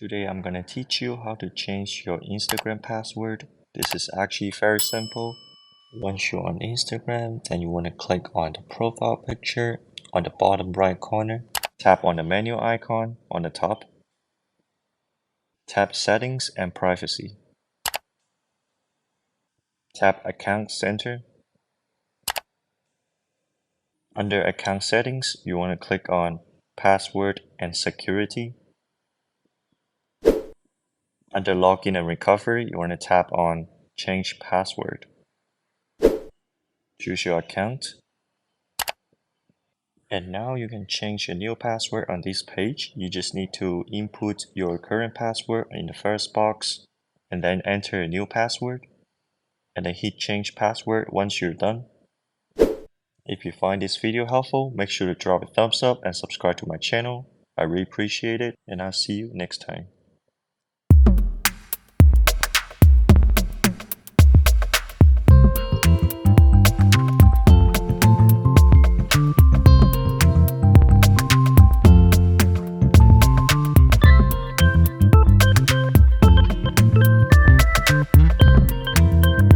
Today I'm gonna teach you how to change your Instagram password. This is actually very simple. Once you're on Instagram, then you want to click on the profile picture on the bottom right corner. Tap on the menu icon on the top. Tap Settings and Privacy. Tap Account Center. Under Account Settings, you want to click on Password and Security. Under Login and Recovery, you want to tap on Change Password. Choose your account. And now you can change a new password on this page. You just need to input your current password in the first box and then enter a new password and then hit change password once you're done. If you find this video helpful, make sure to drop a thumbs up and subscribe to my channel. I really appreciate it, and I'll see you next time.